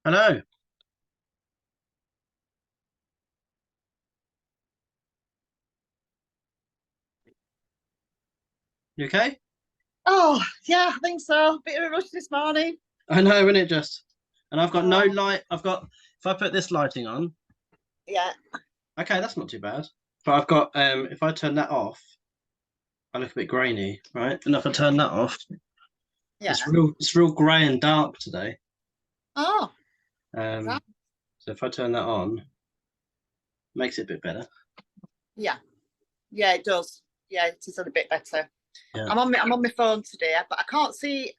Hello. You okay? Oh, yeah, I think so. Bit of a rush this morning. I know, isn't it just? And I've got no Oh, light. If I put this lighting on, yeah, okay, that's not too bad. But I've got if I turn that off, I look a bit grainy, right? And if I turn that off, yeah. it's real grey and dark today. Oh, Um, right. so if I turn that on, makes it a bit better. Yeah, yeah, it does. Yeah, it is a bit better. Yeah. I'm on my phone today, but I can't see.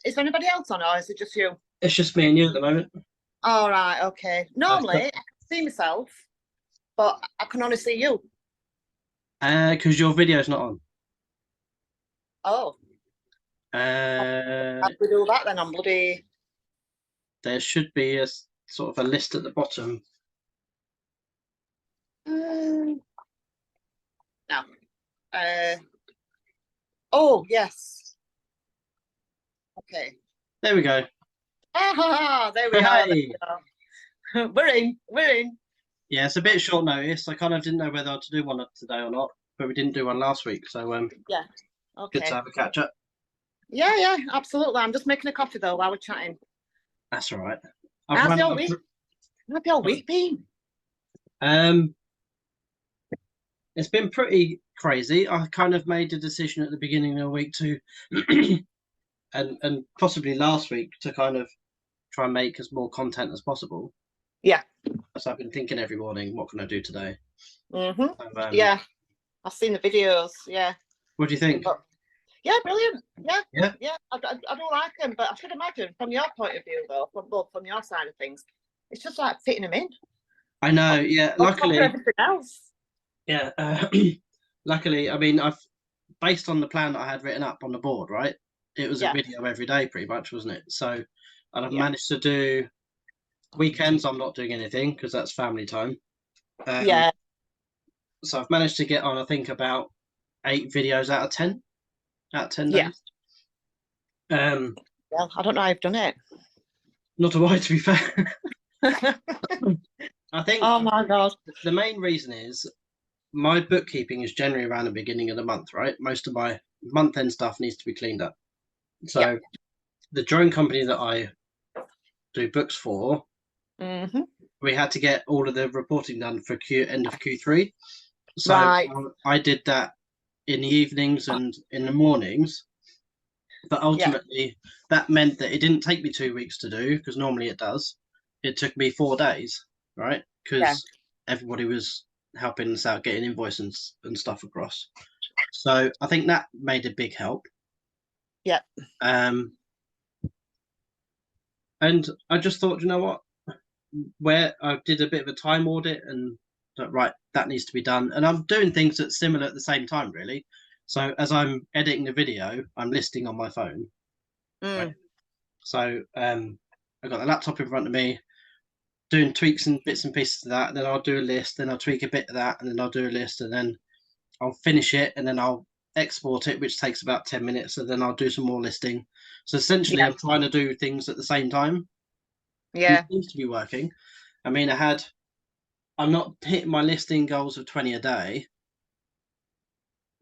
Is there anybody else on, or is it just you? It's just me and you at the moment. All right, okay. Because Normally, I can see myself, but I can only see you. your video's not on. Oh, Uh, how do we do that then? On bloody. there should be sort of a list at the bottom. Um, no. Uh. Oh, yes. Okay. There we go. Ah, there we are. There Hey. we are. We're in. We're in. Yeah, it's a bit short notice. I kind of didn't know whether to do one today or not, but we didn't do one last week, so Yeah. good to Okay. have a catch up. Yeah, yeah, absolutely. I'm just making a coffee though while we're chatting. That's all right. I've How's run your out week? of. How's your week been? Um, it's been pretty crazy. I kind of made a decision at the beginning of the week to, and possibly last week to kind of try and make as more content as possible. Yeah. So I've been thinking every morning, what can I do today? Mm-hmm. So, Yeah, I've seen the videos. Yeah. what do you think? But, yeah, brilliant. Yeah, Yeah, yeah. I don't like them, but I should imagine from your point of view though, from your side of things, it's just like fitting them in I know. on, Yeah, on top of luckily, everything else. yeah, luckily. I mean, I've based on the plan that I had written up on the board, right? It was a Yeah, video every day, pretty much, wasn't it? So, and I've yeah, managed to do weekends. I'm not doing anything because that's family time. Um, yeah, so I've managed to get on, I think, about 8 videos out of 10 yeah. days. Um, Well, I don't know how I've done it. not a why, to be fair. I think Oh my God. the main reason is my bookkeeping is generally around the beginning of the month, right? Most of my month end stuff needs to be cleaned up. Yeah. So the drone company that I do books for, Mm-hmm. we had to get all of the reporting done for end of Q3. So Right. I did that in the evenings and in the mornings. But Yeah. ultimately, that meant that it didn't take me 2 weeks to do because normally it does. It took me 4 days, right? Yeah. Because everybody was helping us out getting invoices and stuff across. So I think that made a big help. Yeah. Um, and I just thought, you know what? Where I did a bit of a time audit and right, that needs to be done. And I'm doing things that's similar at the same time, really. So as I'm editing the video, I'm listing on my phone, right? Mm. So I've got the laptop in front of me, doing tweaks and bits and pieces of that. And then I'll do a list, then I'll tweak a bit of that, and then I'll do a list, and then I'll finish it, and then I'll export it, which takes about 10 minutes. And then I'll do some more listing. So essentially, Yeah. I'm trying to do things at the same time. And it Yeah. seems to be working. I mean, I'm not hitting my listing goals of 20 a day,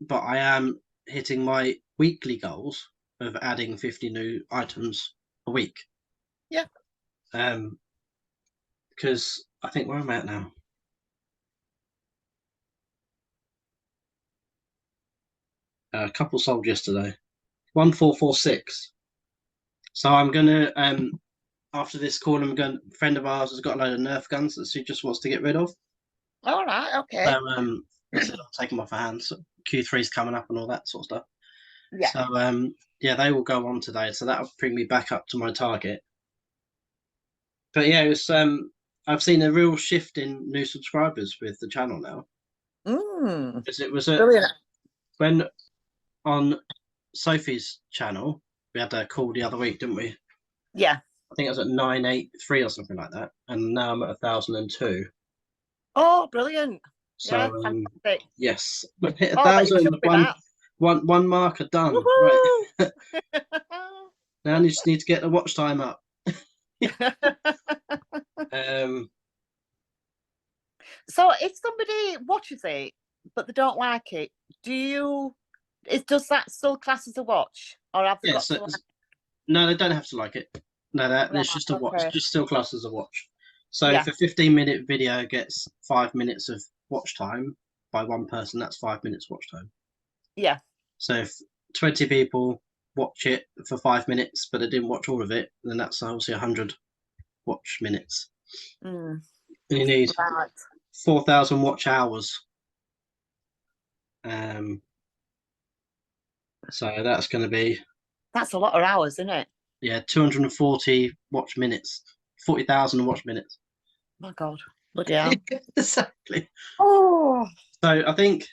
but I am hitting my weekly goals of adding 50 new items a week. Yeah. Because I think where I'm at now, a couple sold yesterday, 1446. So I'm gonna after this call, a friend of ours has got a load of Nerf guns that she just wants to get rid of. All right. So Okay. I said I'll take them off her hands. Q3's coming up and all that sort of stuff. Yeah. So yeah, they will go on today. So that'll bring me back up to my target. But yeah, it's I've seen a real shift in new subscribers with the channel now. Mm. Because it was Brilliant. when on Sophie's channel, we had a call the other week, didn't we? Yeah. I think it was at 983 or something like that, and now I'm at 1002. Oh, brilliant. Yeah. So Fantastic. yes, we've hit a Oh, but you thousand. should be that. One marker done. Right Woohoo! now, you just need to get the watch time up. So if somebody watches it but they don't like it, does that still class as a watch, or have they Yeah, got so to like? no, they don't have to like it. No, that Right, it's just a watch. It's okay. just still classed as a watch. So Yeah, if a 15-minute video gets 5 minutes of watch time by one person, that's 5 minutes watch time. yeah. So if 20 people watch it for 5 minutes, but they didn't watch all of it, then that's obviously 100 watch minutes. Mm, And you need right. 4,000 watch hours. Um, so that's going to be, That's a lot of hours, isn't it? yeah, 240 watch minutes, 40,000 watch minutes. My God. Bloody hell. Exactly. Oh. So I think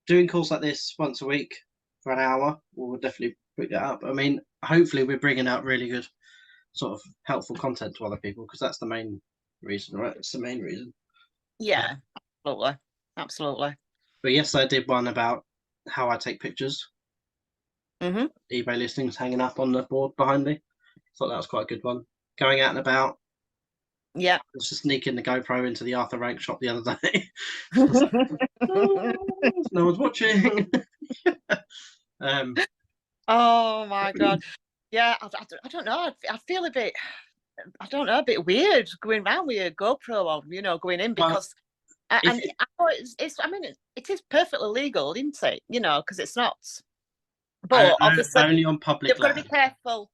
doing calls like this once a week for an hour will definitely pick that up. I mean, hopefully we're bringing out really good sort of helpful content to other people, because that's the main reason, right? It's the main reason. Yeah, absolutely. Absolutely. But yes, I did one about how I take pictures, Mm-hmm. eBay listings hanging up on the board behind me. Thought that was quite a good one. Going out and about, Yeah. I was just sneaking the GoPro into the Arthur Rank shop the other day. No one's watching. um, Oh my God. Yeah, I don't know. I feel a bit, I don't know, a bit weird going around with a GoPro on, going in well, because, if and I know I mean, it is perfectly legal, isn't it? Because it's not, but obviously only on public you've got to be land, careful.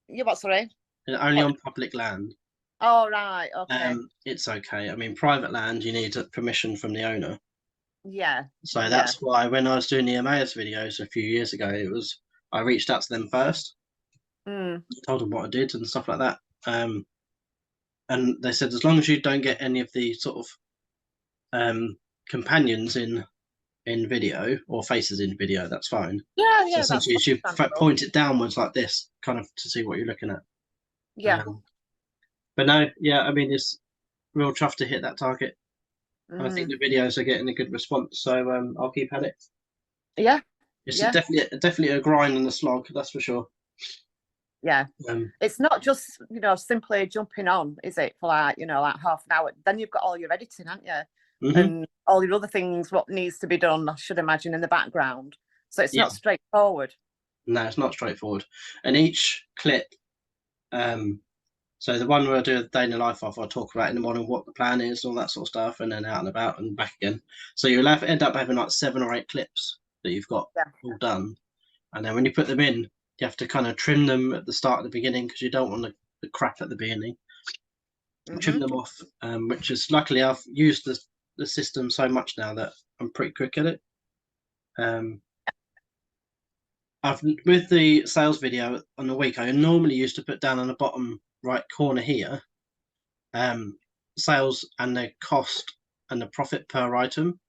You what, sorry? only on public land, Oh, right. Okay. it's okay. I mean, private land, you need permission from the owner. Yeah. So Yeah. that's why when I was doing the Emmaus videos a few years ago, I reached out to them first, Mm. told them what I did and stuff like that. And they said as long as you don't get any of the sort of companions in video or faces in video, that's fine. Yeah. So Yeah. That's essentially, you understandable. point it downwards like this, kind of to see what you're looking at. Yeah. But no, yeah, I mean, it's real tough to hit that target. And I think Mm. the videos are getting a good response, so I'll keep at it. Yeah. It's Yeah. definitely a grind and a slog, that's for sure. Yeah. Um, It's not just, simply jumping on, is it, for like half an hour? Then you've got all your editing, haven't you? mhm. And all your other things, what needs to be done, I should imagine, in the background. So it's Yeah, not straightforward. no, it's not straightforward. And each clip, so the one where I do a day in the life of, I'll talk about in the morning what the plan is, all that sort of stuff, and then out and about and back again. So you'll end up having like 7 or 8 clips that you've got Yeah. all done. And then when you put them in, you have to kind of trim them at the start of the beginning, because you don't want the crap at the beginning. Trim Mm-hmm. them off, which is luckily I've used the system so much now that I'm pretty quick at it. I've with the sales video on the week, I normally used to put down on the bottom right corner here, sales and the cost and the profit per item.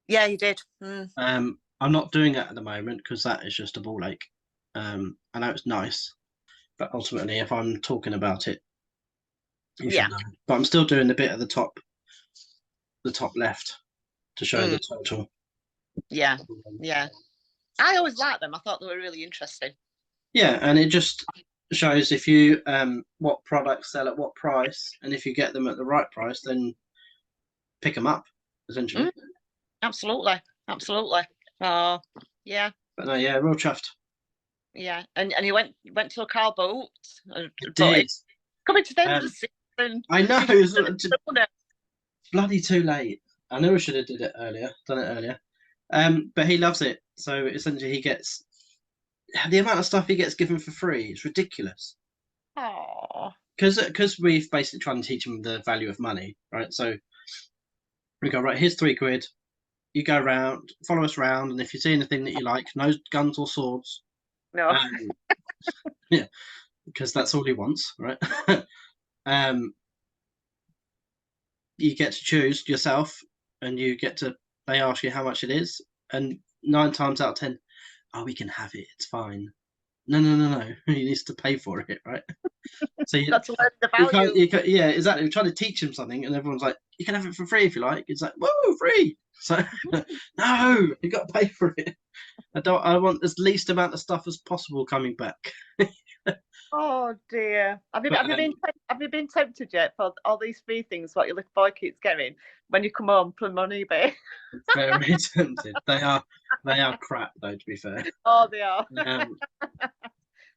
Yeah, you did. Mm. I'm not doing that at the moment because that is just a ball ache. I know it's nice, but ultimately, if I'm talking about it, you should Yeah. know. But I'm still doing the bit at the top left to show Mm. the total. Yeah. Yeah. I always liked them. I thought they were really interesting. Yeah, and it just shows if you what products sell at what price, and if you get them at the right price, then pick them up essentially. Mm. Absolutely. Absolutely. Oh, yeah. But no, yeah, real chuffed. Yeah. And you went to a car boot, I but did. it's coming to the end of the Um, season. I know You it's should have bloody too late. I knew I should have done it earlier. But he loves it. So essentially, he gets the amount of stuff he gets given for free. It's ridiculous. Oh. Because we've basically trying to teach him the value of money, right? So we go, right, here's £3. You go around, follow us around, and if you see anything that you like, no guns or swords, No. yeah, because that's all he wants, right? You get to choose yourself, and they ask you how much it is, and 9 times out of 10, oh, we can have it, it's fine. No, he needs to pay for it, right? So You've got to learn the value. yeah, exactly. We're trying to teach him something, and everyone's like, "You can have it for free if you like." It's like, "Whoa, free!" So, no, you got to pay for it. I want as least amount of stuff as possible coming back. Oh dear. Have you been tempted yet for all these free things what your little boy keeps getting when you come home from on eBay? Very tempted. They are crap though, to be fair. Oh, they are. Um,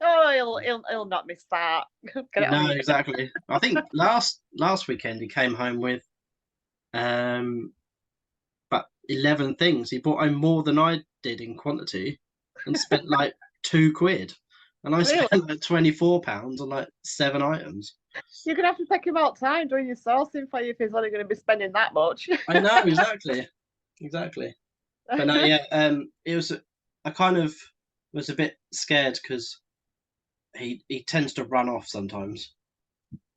Oh, he'll not miss that. Get it on no, eBay. exactly. I think last weekend he came home with about 11 things. He bought home more than I did in quantity and spent like £2. And I Really? spent like £24 on like 7 items. You're gonna have to take him out time doing your sourcing for you if he's only going to be spending that much. I know, exactly. Exactly. But no, yeah, it was, I kind of was a bit scared because he tends to run off sometimes.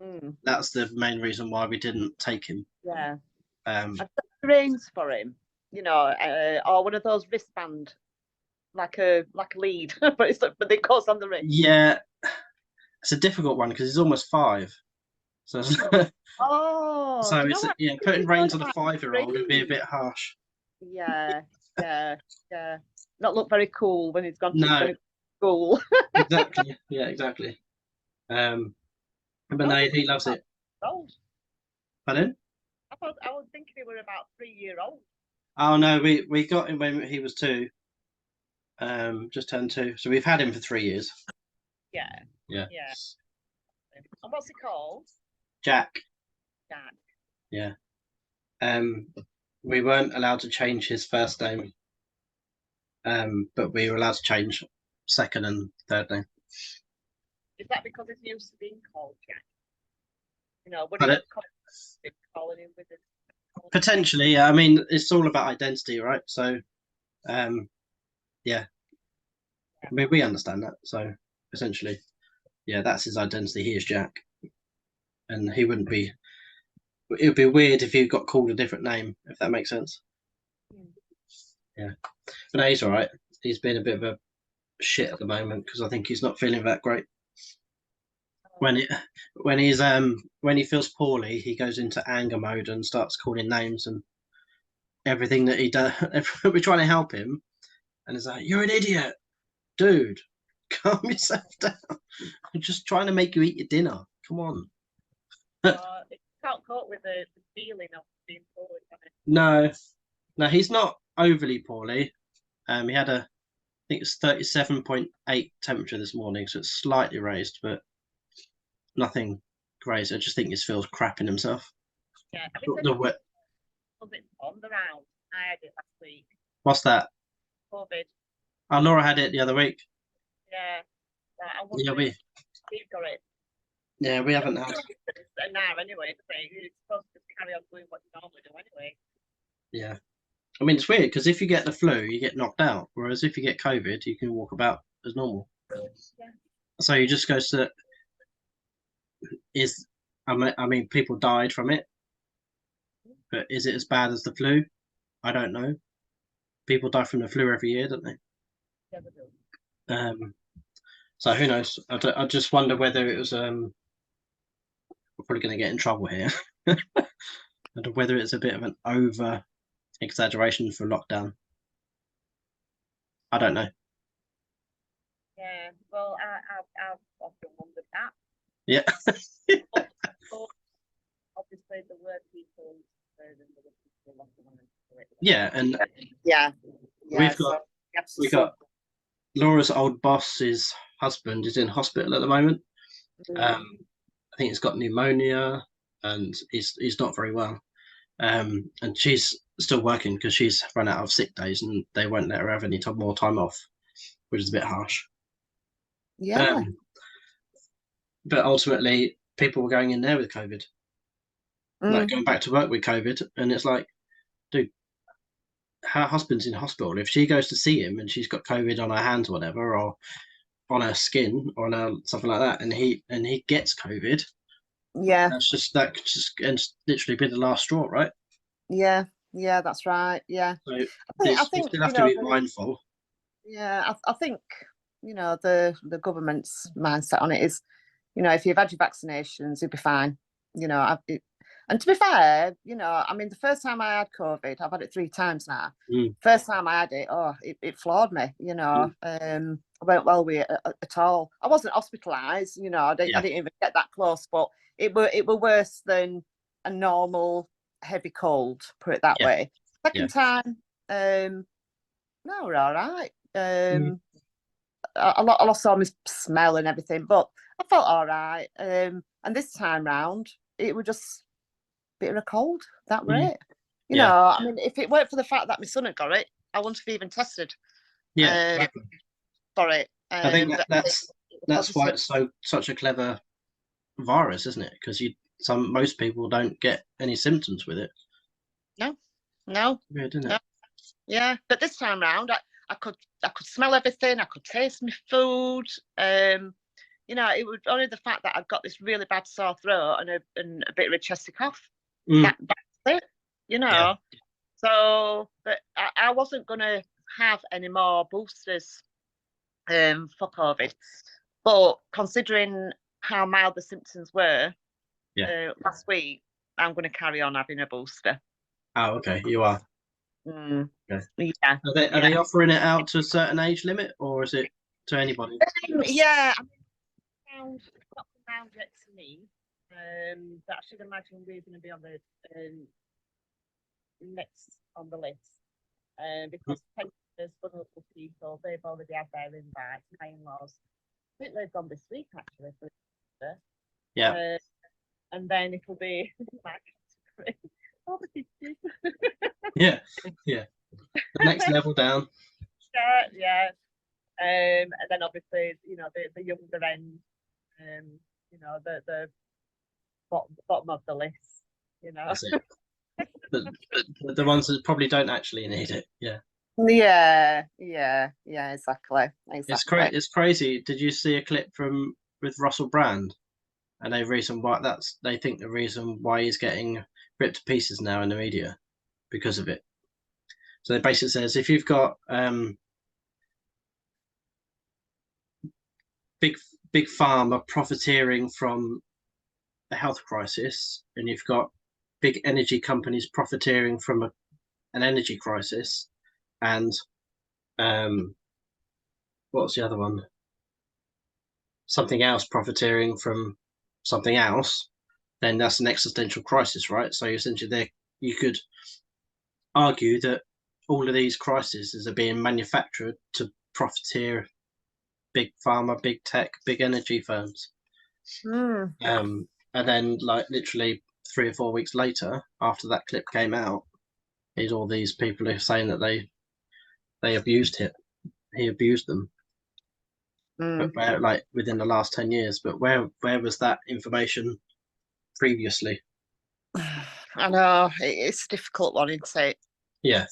Mm, That's the main reason why we didn't take him. yeah. Um, I've got reins for him, or one of those wristband, like a lead, but it goes on the ring. yeah, it's a difficult one because he's almost 5. So Oh, so do you know it's what? yeah, I think putting it's going reins on a like 5-year-old would be a 3. bit harsh. Yeah, yeah, yeah. Not look very cool when he's gone No, to school. exactly. Yeah, exactly. But I was no, thinking he loves about it. old. Pardon? I was thinking he were about 3 year old. Oh no, we got him when he was 2. Just turned 2. So we've had him for 3 years. Yeah, Yeah. yeah. And what's he called? Jack. Jack. Yeah. We weren't allowed to change his first name. But we were allowed to change second and third name. Is that because he's used to being called Jack? Would he Pardon? have calling him with his Potentially, yeah. I mean, it's all about identity, right? So, yeah. I mean, we understand that. So, essentially, yeah, that's his identity. He is Jack, and he wouldn't be. It would be weird if he got called a different name, if that makes sense. Yeah, but no, he's all right. He's been a bit of a shit at the moment because I think he's not feeling that great. When it when he feels poorly, he goes into anger mode and starts calling names and everything that he does. We're trying to help him, and it's like, "You're an idiot, dude. Calm yourself down. I'm just trying to make you eat your dinner. Come on." It can't cope with the feeling of being poorly, can it? No, no, he's not overly poorly. He had I think it's 37.8 temperature this morning, so it's slightly raised, but nothing crazy. I just think he feels crap in himself. Yeah. I The mean, wet. was it on the round? I had it last week. What's that? COVID. Oh, Laura had it the other week. Yeah. I Yeah, wonder if Steve got it. we haven't had. Now, anyway, it's supposed to carry on doing what you normally do anyway. Yeah, I mean it's weird because if you get the flu, you get knocked out, whereas if you get COVID, you can walk about as normal. Yeah. So you just go to is. I mean, people died from it, but is it as bad as the flu? I don't know. People die from the flu every year, don't they? Yeah, they do. So who knows? I just wonder whether it was. We're probably going to get in trouble here. And whether it's a bit of an over exaggeration for lockdown. I don't know. Yeah. Well, I've often wondered that. Yeah. But obviously, the word people Yeah, and yeah. we've got Laura's old boss's husband is in hospital at the moment. I think he's got pneumonia and he's not very well. And she's still working because she's run out of sick days and they won't let her have any more time off, which is a bit harsh. Yeah. But ultimately, people were going in there with COVID, like going back to work with COVID, and it's like, dude, her husband's in hospital. If she goes to see him and she's got COVID on her hands, or whatever, or on her skin, or on her, something like that, and he gets COVID, Yeah. that could just and literally be the last straw, right? Yeah. Yeah. That's right. Yeah. So I we think still have to be mindful. Yeah, I think the government's mindset on it is, if you've had your vaccinations, you'll be fine. And to be fair, you know, I mean, the first time I had COVID, I've had it 3 times now. Mm. First time I had it, it floored me, you know. I went well with it at all. I wasn't hospitalised, you know, I didn't even get that close, but it were worse than a normal heavy cold, put it that way. Second time, no, we're all right. I lost all my smell and everything, but I felt all right. And this time round, it was just a bit of a cold. That were it. You know, I mean, if it weren't for the fact that my son had got it, I wouldn't have even tested. Exactly. For it. I think that's why it's such a clever virus, isn't it? Because most people don't get any symptoms with it. No. Weird, isn't it? Yeah, but this time round, I could smell everything. I could taste my food. You know, it was only the fact that I've got this really bad sore throat and a bit of a chesty cough. That's it. You know. So, but I wasn't gonna have any more boosters for COVID. But considering how mild the symptoms were last week, I'm going to carry on having a booster. Oh, okay, you are. Okay. Yeah. Are they offering it out to a certain age limit, or is it to anybody? Yeah, I mean, not found yet to me. But I should imagine we're going to be on the next on the list. Because pensioners, vulnerable people, they've already had their invites. My in-laws, I think they've gone this week actually. Yeah. And then it'll be my category. Yeah. The next level down. Yeah. And then obviously, you know, the younger end, you know, the bottom of the list, you know. That's it. the ones that probably don't actually need it. Yeah. Yeah, exactly. It's crazy. Did you see a clip with Russell Brand? And they think the reason why he's getting ripped to pieces now in the media because of it. So it basically says if you've got big pharma profiteering from a health crisis, and you've got big energy companies profiteering from an energy crisis, and what's the other one? Something else profiteering from something else, then that's an existential crisis, right? So essentially, you could argue that all of these crises are being manufactured to profiteer big pharma, big tech, big energy firms. And then, like literally 3 or 4 weeks later, after that clip came out, is all these people are saying that they abused it. He abused them. But like within the last 10 years. But where was that information previously? I know it's a difficult one, isn't it? Yeah.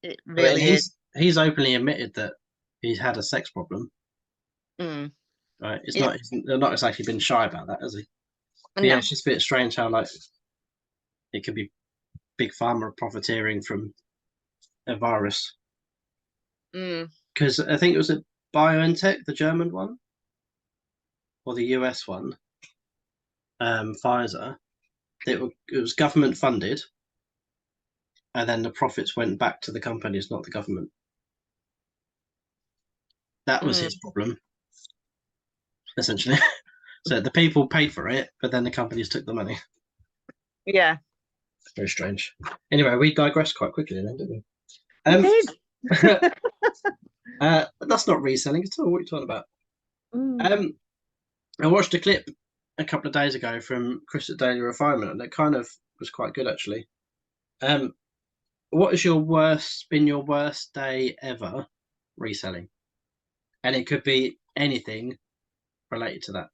It really is. He's openly admitted that he's had a sex problem. Right. They're not exactly been shy about that, has he? No. Yeah, it's just a bit strange how like it could be big pharma profiteering from a virus. Because I think it was a BioNTech, the German one, or the US one, Pfizer. It was government funded, and then the profits went back to the companies, not the government. That was his problem, essentially. So the people paid for it, but then the companies took the money. Yeah. Very strange. Anyway, we digressed quite quickly then, didn't we? That's not reselling at all. What are you talking about? I watched a clip a couple of days ago from Chris at Daily Refinement, and it kind of was quite good actually. What has been your worst day ever reselling? And it could be anything related to that.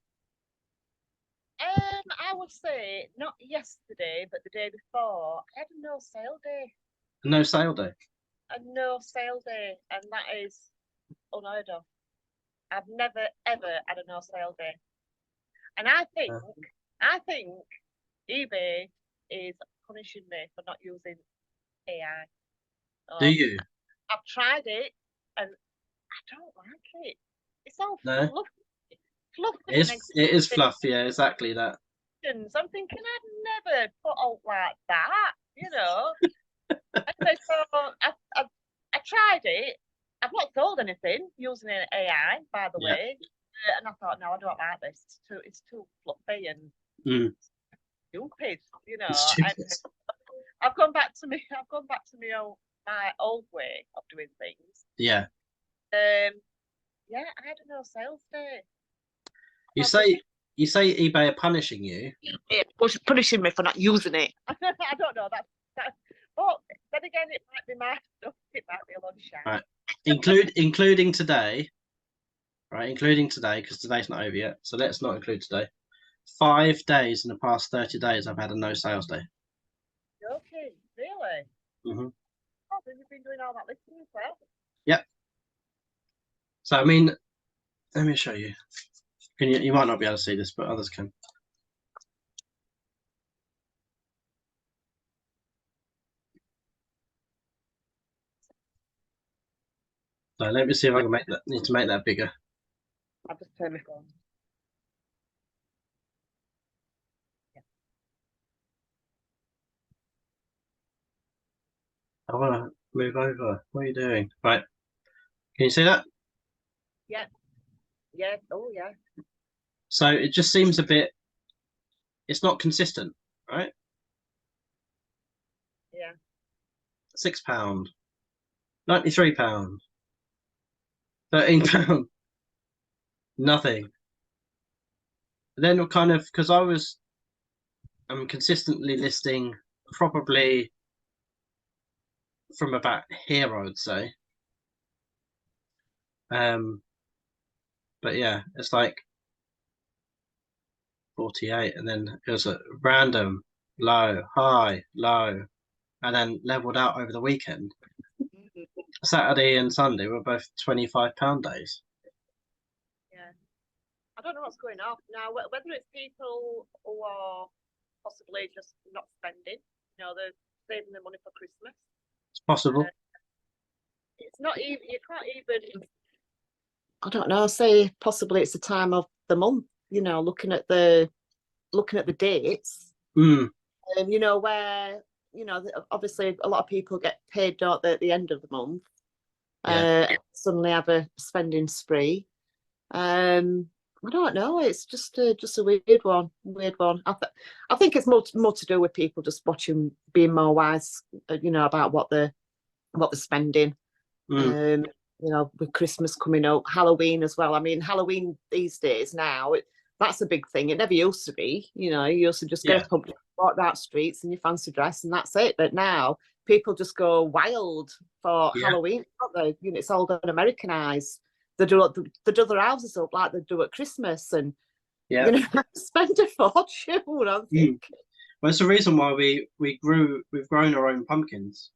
I would say not yesterday, but the day before. I had a no sale day. A no sale day? A no sale day, and that is unheard of. I've never ever had a no sale day, and I think eBay is punishing me for not using AI. Do you? I've tried it, and I don't like it. It's all fluffy. It is fluff, yeah, exactly that. I'm thinking I'd never put out like that, you know. Anyway, so I tried it. I've not sold anything using an AI, by the Yeah. way. And I thought, no, I don't like this. It's too fluffy and stupid, you know. And I've gone back to my old way of doing things. Yeah. Yeah, I had no sales day. You say eBay are punishing you. It was punishing me for not using it. I don't know that. But then again, it might be my stuff. It might be a lot of shit. Right. Including today. Right, including today, because today's not over yet. So let's not include today. 5 days in the past 30 days, I've had a no sales day. Okay, really? Mm-hmm. Oh, then you've been doing all that listing as well. Yep. So I mean, let me show you. You might not be able to see this, but others can. So let me see if I can make that. Need to make that bigger. I've just turned my phone. Yeah. I want to move over. What are you doing? Right. Can you see that? Yeah. Yeah. Oh, yeah. So it just seems a bit. It's not consistent, right? Yeah. £6, £93, £13, nothing. Then kind of because I'm consistently listing probably from about here, I would say. But yeah, it's like 48, and then it was a random low, high, low, and then leveled out over the weekend. Saturday and Sunday were both £25 days. Yeah. I don't know what's going on now. Whether it's people who are possibly just not spending, you know, they're saving their money for Christmas. It's possible. It's not even. You can't even. I don't know. Say possibly it's the time of the month. You know, looking at the dates. You know where obviously a lot of people get paid, don't they, at the end of the month. Suddenly have a spending spree. I don't know. It's just a weird one. I think it's more to do with people just watching, being more wise, about what they're spending. You know, with Christmas coming up, Halloween as well. I mean, Halloween these days now, that's a big thing. It never used to be. You know, you used to just get up, walk down streets in your fancy dress, and that's it. But now people just go wild for Halloween, don't they? You know, it's all done Americanized. They do their houses up like they do at Christmas, and you know, spend a fortune. I think. Well, it's the reason why we've grown our own pumpkins.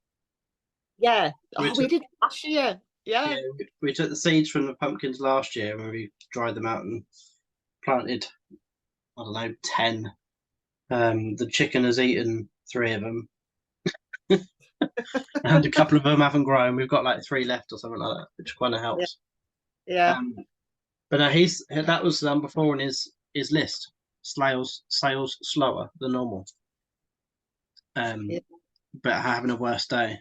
Yeah. We did last year. Yeah. We took the seeds from the pumpkins last year when we dried them out and planted, I don't know, 10. The chicken has eaten 3 of them. And a couple of them haven't grown. We've got like 3 left or something like that, which kind of helps. Yeah. But no, that was before on his list. Sales slower than normal. But having a worse day.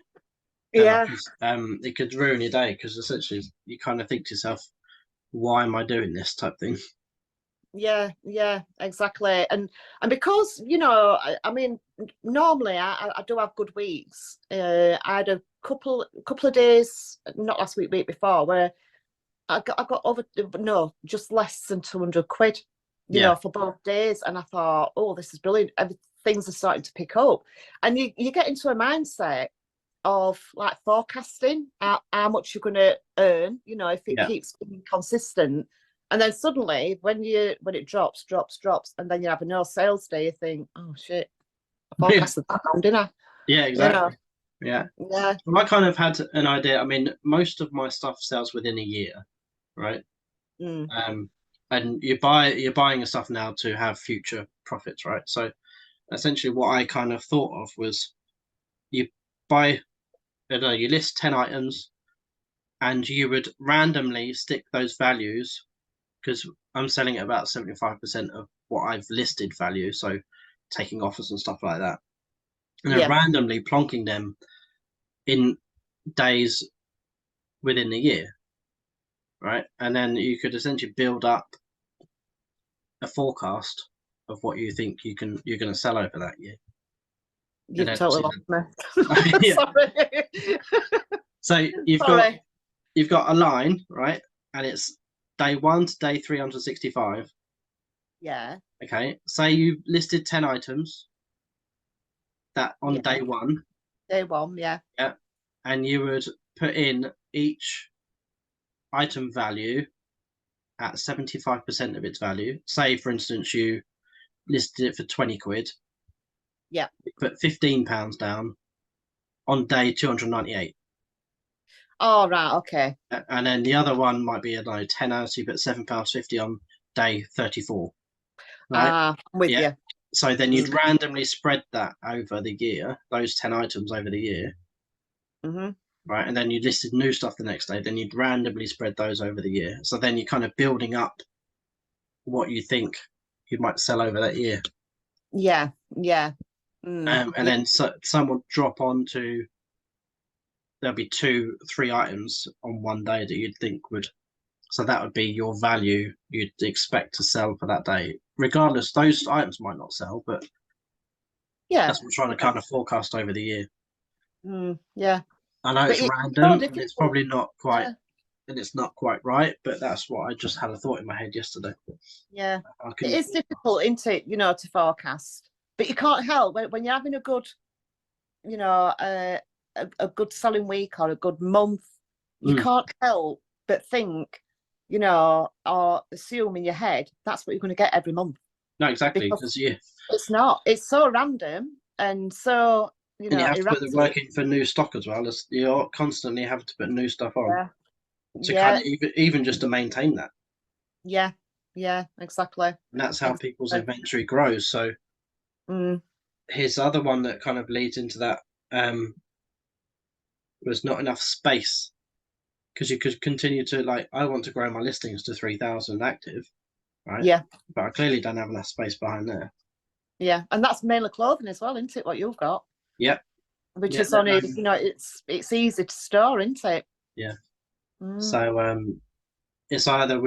Yeah. It could ruin your day because essentially you kind of think to yourself, why am I doing this type thing? Yeah, exactly. And because, you know, I mean, normally I do have good weeks. I had a couple of days, not last week, week before, where I got just less than 200 quid, you know, for both days. And I thought, oh, this is brilliant. Things are starting to pick up. And you get into a mindset of like forecasting how much you're going to earn, you know, if it keeps being consistent. And then suddenly when it drops, and then you have a no sales day, you think, oh shit, I forecasted that wrong, didn't I? Yeah, exactly. You know? Yeah. Well, I kind of had an idea. I mean, most of my stuff sells within a year, right? And you're buying your stuff now to have future profits, right? So essentially what I kind of thought of was you buy, I don't know, you list 10 items and you would randomly stick those values, because I'm selling at about 75% of what I've listed value. So taking offers and stuff like that, and then Yeah. randomly plonking them in days within the year, right? And then you could essentially build up a forecast of what you think you're going to sell over that year. You've totally lost me. Yeah. Sorry. So you've Sorry. got a line, right? And it's day 1 to day 365. Yeah. Okay. Say you listed 10 items that on day 1. Day 1, yeah. Yeah. And you would put in each item value at 75% of its value. Say, for instance, you listed it for 20 quid. Yeah. Put £15 down on day 298. Oh, right, okay. And then the other one might be, I don't know, 10 hours, you put £7.50 on day 34. Right? I'm with yeah. you. So then you'd randomly spread that over the year, those 10 items over the year. Mm-hmm. Right. And then you listed new stuff the next day. Then you'd randomly spread those over the year. So then you're kind of building up what you think you might sell over that year. Yeah. Yeah. And then some will drop onto, there'll be 2-3 items on one day that you'd think would, so that would be your value you'd expect to sell for that day. Regardless, those items might not sell, but yeah, that's what we're trying to kind of forecast over the year. Yeah. I know But it's random and it's probably not quite, and it's not quite right, but that's what I just had a thought in my head yesterday. Yeah. It is difficult, isn't it, to forecast. But you can't help when you're having a good, a good selling week or a good month, you can't help but think, or assume in your head that's what you're going to get every month. No, exactly. Because it's not. It's so random and so, and you have to put the work in for new stock as well. You're constantly having to put new stuff on to kind of even just to maintain that. Yeah, exactly. And that's how people's inventory grows. So here's the other one that kind of leads into that. Was not enough space, because you could continue to I want to grow my listings to 3,000 active, right? Yeah. But I clearly don't have enough space behind there. Yeah, and that's mainly clothing as well, isn't it? What you've got? Yep. Which is only it's easy to store, isn't it? Yeah. So it's either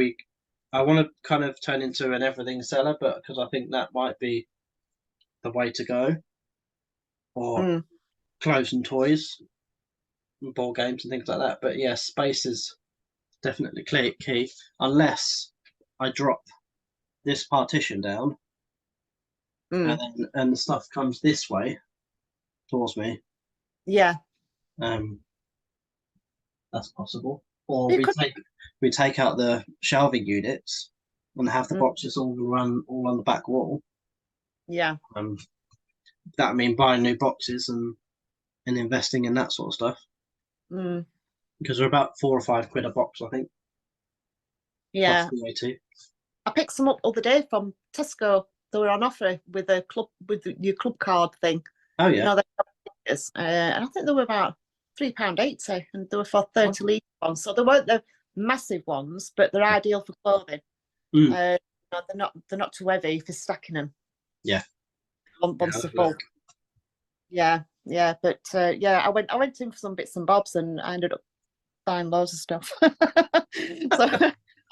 I want to kind of turn into an everything seller, but because I think that might be the way to go, or clothes and toys, and board games and things like that. But yeah, space is definitely key, unless I drop this partition down and the stuff comes this way towards me. Yeah. That's possible. Or we take out the shelving units and have the boxes all on the back wall. Yeah. That mean buying new boxes and investing in that sort of stuff. Because they're about £4 or £5 a box, I think. Yeah. Plus VAT. I picked some up the other day from Tesco. They were on offer with a club your club card thing. Oh yeah. And I think they were about £3.80, and they were for 30 litre ones. So they weren't the massive ones, but they're ideal for clothing. They're not too heavy if you're stacking them. Yeah. Once they're full. Yeah. But I went in for some bits and bobs, and I ended up buying loads of stuff. So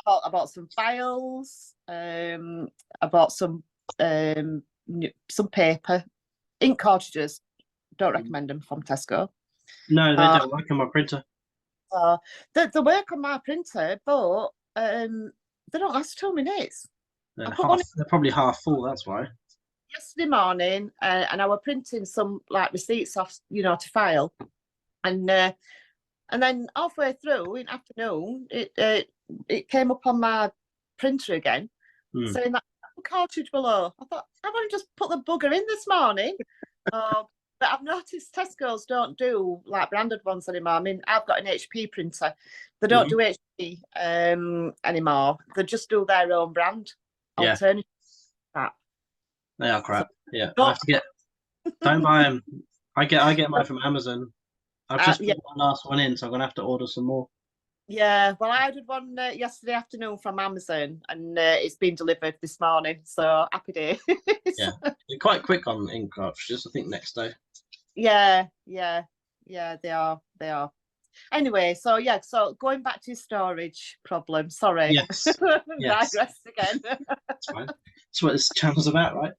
I bought some files. I bought some paper, ink cartridges. Don't recommend them from Tesco. No, they don't work on my printer. They work on my printer, but they don't last 2 minutes. They're probably half full. That's why. Yesterday morning, and I was printing some receipts off, to file, and then halfway through in afternoon, it came up on my printer again, saying that cartridge below. I thought, I've only just put the bugger in this morning. But I've noticed Tesco's don't do branded ones anymore. I mean, I've got an HP printer. They don't do HP anymore. They just do their own brand alternative. They are crap. I have to don't buy them. I get mine from Amazon. I've just put my last one in, so I'm gonna have to order some more. Yeah, well, I ordered one yesterday afternoon from Amazon, and it's been delivered this morning. So happy days. Yeah, they're quite quick on ink cartridges. I think next day. Yeah, yeah, yeah. They are. They are. Anyway, so yeah. So going back to your storage problem. Sorry, Yes, yes, digressed again. that's fine. That's what this channel's about, right?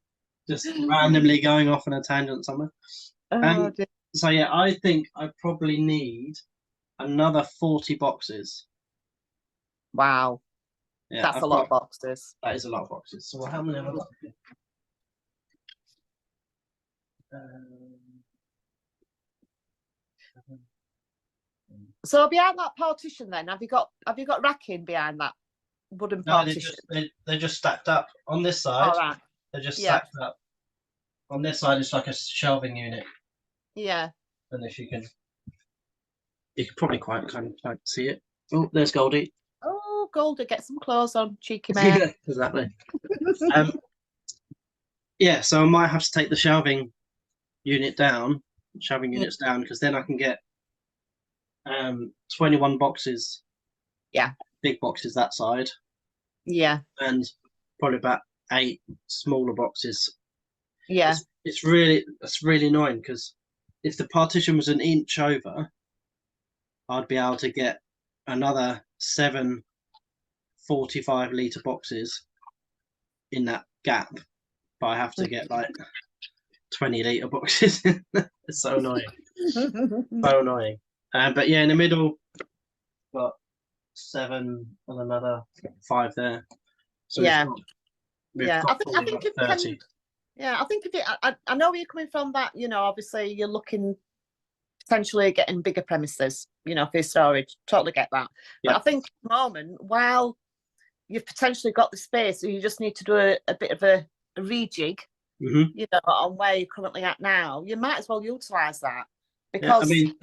Just randomly going off on a tangent somewhere. Oh, Um, dear. so yeah, I think I probably need another 40 boxes. Wow, Yeah, that's a I've lot got of boxes. that is a lot of boxes. So how many have I got? Um, So behind that partition, then have you got racking behind that wooden no, partition? they're just stacked up on this side. All right. They're just Yeah. stacked up. On this side, it's like a shelving unit, Yeah. and if you can probably quite kind of see it. Oh, there's Goldie. Oh, Golda, get some clothes on, cheeky mare. Yeah, exactly. Um, yeah, so I might have to take the shelving units down, because then I can get 21 boxes. Yeah. Big boxes that side, Yeah. and probably about 8 smaller boxes. Yeah. It's really annoying because if the partition was an inch over, I'd be able to get another 7 45-litre boxes in that gap, but I have to get like 20-litre boxes. It's so annoying. So annoying. But yeah, in the middle, got 7 and another 5 there. So Yeah. we've Yeah. got I probably think about if you 30. can, yeah, I think if it, I know where you're coming from. That obviously you're looking potentially getting bigger premises, for your storage. Totally get that. But Yeah. I think at the moment, while you've potentially got the space, you just need to do a bit of a rejig, Mm-hmm. on where you're currently at now. You might as well utilise that Yeah, I because, mean,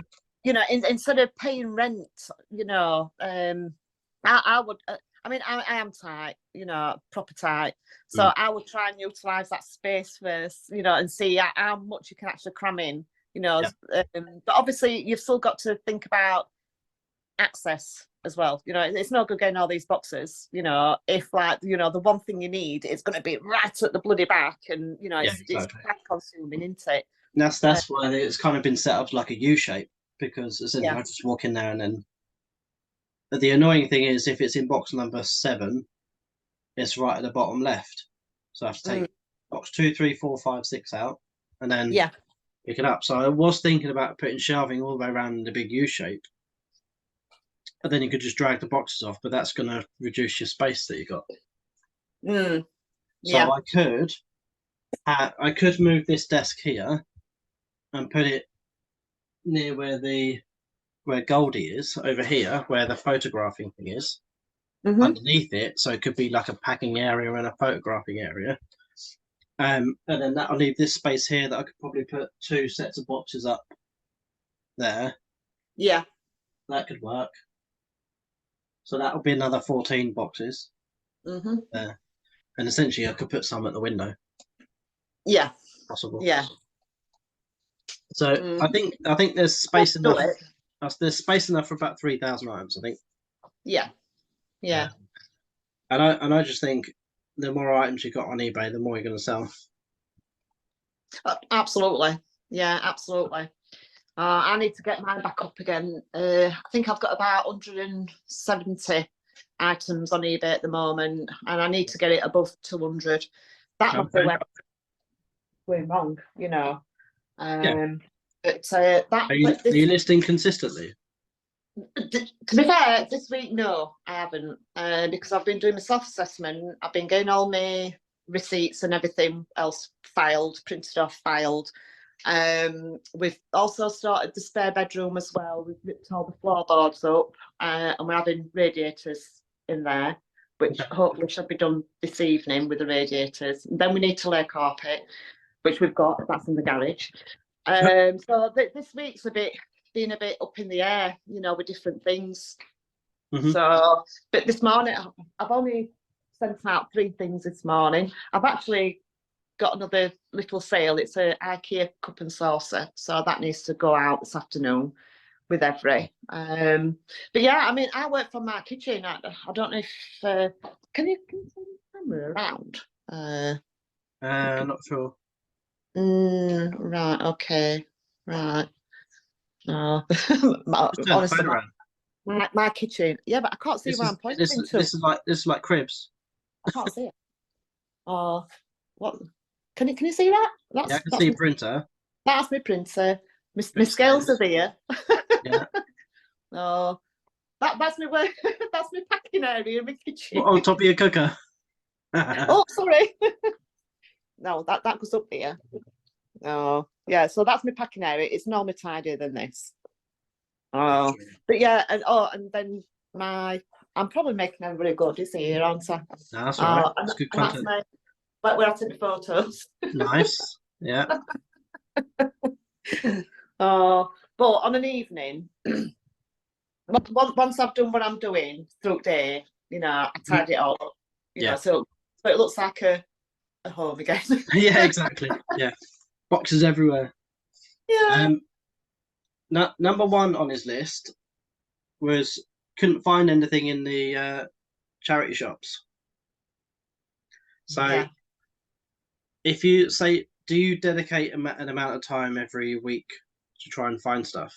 instead of paying rent, I would. I am tight, proper tight. So I would try and utilise that space first, and see how much you can actually cram in, Yeah. But obviously, you've still got to think about access as well. It's no good getting all these boxes, if the one thing you need is going to be right at the bloody back, and it's exactly. time consuming, isn't it? That's why it's kind of been set up like a U shape, because essentially Yeah. I just walk in there and then. But the annoying thing is, if it's in box number 7, it's right at the bottom left. So I have to take box 2, 3, 4, 5, 6 out, and then pick it up. So I was thinking about putting shelving all the way around in the big U shape, and then you could just drag the boxes off. But that's going to reduce your space that you got. So I could move this desk here and put it near where Goldie is, over here, where the photographing thing is, underneath it. So it could be like a packing area and a photographing area. And then that'll leave this space here that I could probably put 2 sets of boxes up there. Yeah. That could work. So that'll be another 14 boxes there. And essentially I could put some at the window. Yeah. Possible. Yeah. So I think there's space enough. There's space enough for about 3,000 items, I think. Yeah. Yeah. And I just think the more items you got on eBay, the more you're going to sell. Absolutely. Yeah, absolutely. I need to get mine back up again. I think I've got about 170 items on eBay at the moment, and I need to get it above 200. That might be where I'm going wrong, But are you listing consistently? To be fair, this week, no, I haven't, because I've been doing my self-assessment. I've been getting all my receipts and everything else printed off, filed. We've also started the spare bedroom as well. We've ripped all the floorboards up, and we're having radiators in there, which hopefully should be done this evening with the radiators. And then we need to lay carpet, which we've got. That's in the garage. So this week's been a bit up in the air, with different things. So, but this morning I've only sent out 3 things this morning. I've actually got another little sale. It's a IKEA cup and saucer, so that needs to go out this afternoon. with every. But yeah, I mean, I work from my kitchen. I don't know if can you turn the camera around? Not sure. Right. Okay. Right. No. Just turn the Honestly, phone around. my kitchen. Yeah, but I can't see where I'm pointing to. This is like cribs. I can't see it. Oh, what? Can you see that? Yeah, I can see a printer. That's my printer. My Bit of scales are scales. there. Yeah. Oh, that's my work. That's my packing area in my kitchen. On top of your cooker. Oh, sorry. No, that goes up here. Oh, yeah. So that's my packing area. It's normally tidier than this. Oh, but yeah, and then I'm probably making everybody go dizzy here, aren't I? No, that's all right. That's good and content. that's but where I took the photos. Nice. Yeah. Oh, but on an evening, once I've done what I'm doing through the day, I tidy it all up, Yeah. so it looks like a home again. Yeah, exactly. Yeah. Boxes everywhere. Yeah. Number one on his list was couldn't find anything in the charity shops. So Yeah. if you say, do you dedicate an amount of time every week to try and find stuff?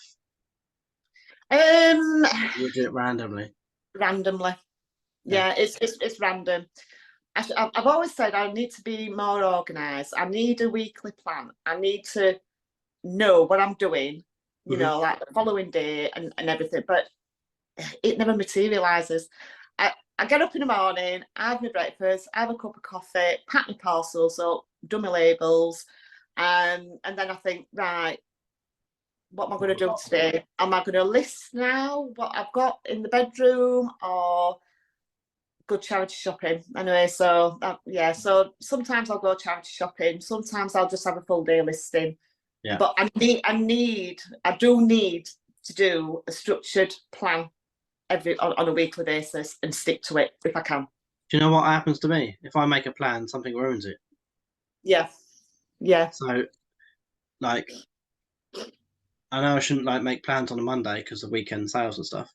You do it randomly. Randomly. Yeah, it's random. I've always said I need to be more organised. I need a weekly plan. I need to know what I'm doing, like the following day and everything. But it never materialises. I get up in the morning, I have my breakfast, I have a cup of coffee, pack my parcels up, do my labels, and then I think, right, what am I going to do today? Am I going to list now what I've got in the bedroom, or go charity shopping? Anyway, so so sometimes I'll go charity shopping, sometimes I'll just have a full day listing. Yeah. But I do need to do a structured plan on a weekly basis and stick to it if I can. Do you know what happens to me? If I make a plan, something ruins it. Yeah. So, like, I know I shouldn't make plans on a Monday because of weekend sales and stuff.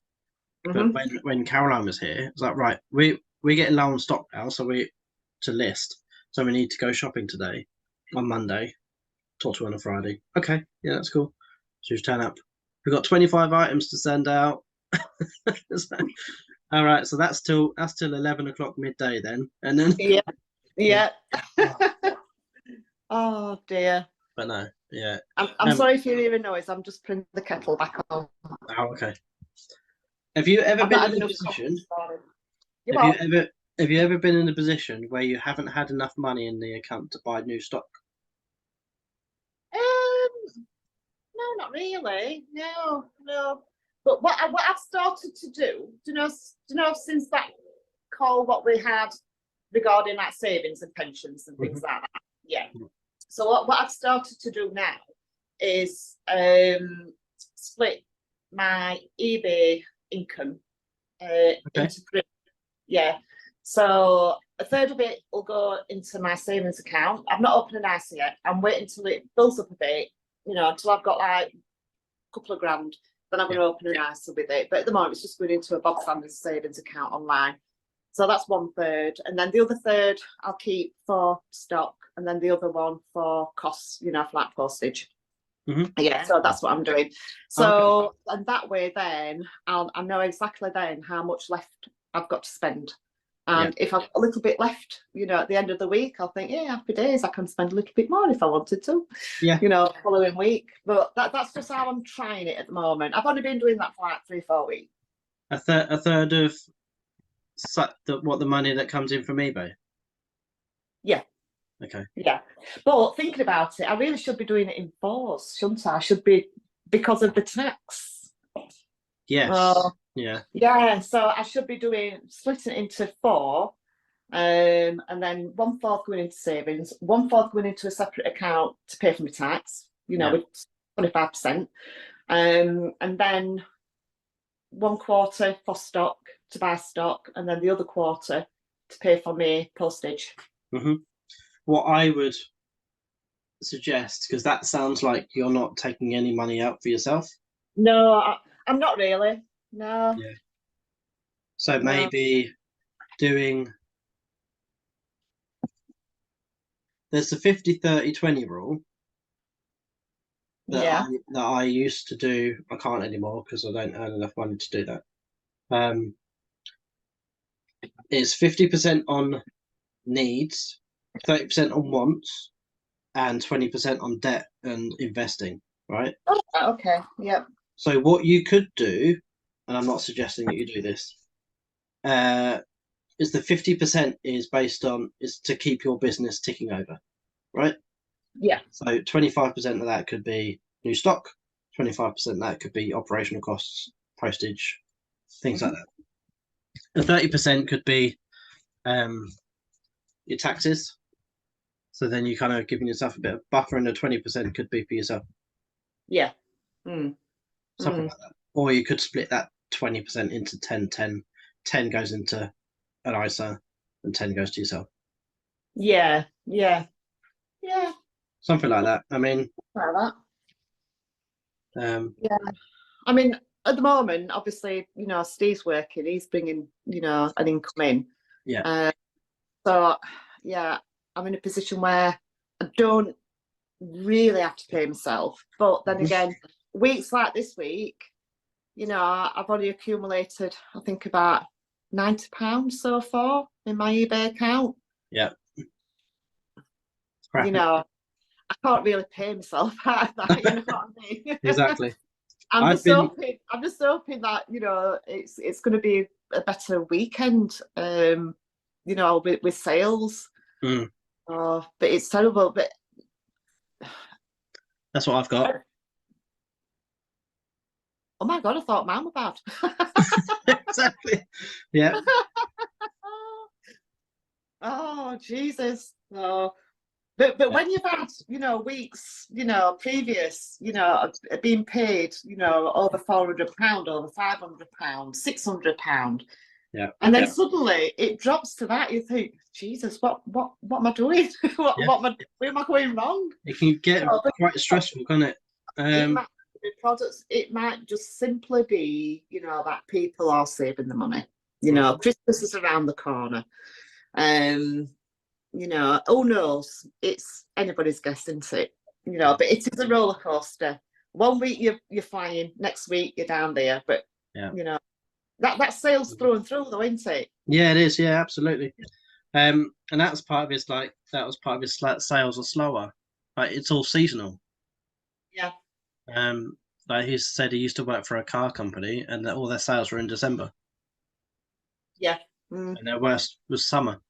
But when Caroline was here, it's like, right, we're getting low on stock now, so we list. So we need to go shopping today on Monday. Talk to her on a Friday. Okay, yeah, that's cool. So just turn up. We've got 25 items to send out. So, all right, so that's till 11 o'clock midday then, and then yeah. Oh dear. But no, yeah. I'm sorry if you hear a noise. I'm just putting the kettle back on. Oh, okay. Have you ever been in a position? Have you ever been in a position where you haven't had enough money in the account to buy new stock? No, not really. No. But what I've started to do you know, since that call what we had regarding like savings and pensions and things like that. Yeah. So what I've started to do now is split my eBay income into three. Yeah. So a third of it will go into my savings account. I've not opened an ISA yet. I'm waiting till it builds up a bit, until I've got like a couple of grand. Then I'm going to open an ISA with it. But at the moment, it's just going into a Bob Sanders savings account online. So that's 1/3. And then the other third I'll keep for stock. And then the other one for costs, for like postage. Yeah, so that's what I'm doing. So, and that way then I know exactly then how much left I've got to spend. And if I've got a little bit left, at the end of the week, I'll think, yeah, happy days, I can spend a little bit more if I wanted to. Yeah. Following week. But that's just how I'm trying it at the moment. I've only been doing that for like 3-4 weeks. A third of what the money that comes in from eBay? Yeah. Okay. Yeah. But thinking about it, I really should be doing it in fours, shouldn't I? I should be, because of the tax. Yes. Yeah. Yeah. So I should be splitting it into 4. And then 1/4 going into savings, 1/4 going into a separate account to pay for my tax, with 25%. And then 1/4 for stock, to buy stock, and then the other quarter to pay for my postage. What I would suggest, because that sounds like you're not taking any money out for yourself. No, I'm not really. No, Yeah. So no. maybe doing, there's the 50-30-20 rule that Yeah. I used to do. I can't anymore because I don't earn enough money to do that. It's 50% on needs, 30% on wants, and 20% on debt and investing, right? Oh, okay. Yep. So what you could do, and I'm not suggesting that you do this, is the 50% is based on is to keep your business ticking over, right? Yeah. So 25% of that could be new stock, 25% of that could be operational costs, postage, things like that. The 30% could be your taxes. So then you kind of giving yourself a bit of buffer, and the 20% could be for yourself, Yeah. Mm. something Mm. like that. Or you could split that 20% into 10, 10. 10 goes into an ISA and 10 goes to yourself. Yeah. Yeah. Yeah. Something like that. I mean, Like that. um, Yeah. I mean, at the moment, obviously, Steve's working. He's bringing, an income in. yeah. So, yeah, I'm in a position where I don't really have to pay myself. But then again, weeks like this week, I've only accumulated, I think, about £90 so far in my eBay account. Yeah. I can't really pay myself out of that, you know what I mean? Exactly. I'm I've just been hoping that, it's gonna be a better weekend, with sales. mm, Oh, but it's terrible. But that's what I've got. oh my god, I thought mine were bad. Exactly. Yeah. Oh Jesus. Oh. But Yeah. when you've had, weeks, previous, being paid, over £400, over £500, £600, Yeah. and then suddenly it drops to that, you think, Jesus, what am I doing? Yeah. Where am I going wrong? It can get quite stressful, can't it? It might be products, it might just simply be, that people are saving the money. Christmas is around the corner. Who knows? It's anybody's guess, isn't it? But it is a roller coaster. One week you're flying, next week you're down there. But yeah. That sales through and through, though, isn't it? Yeah, it is. Yeah, absolutely. And that's part of his that was part of his sales are slower. Like it's all seasonal. Yeah. Like he said, he used to work for a car company, and all their sales were in December. Yeah. And their worst was summer.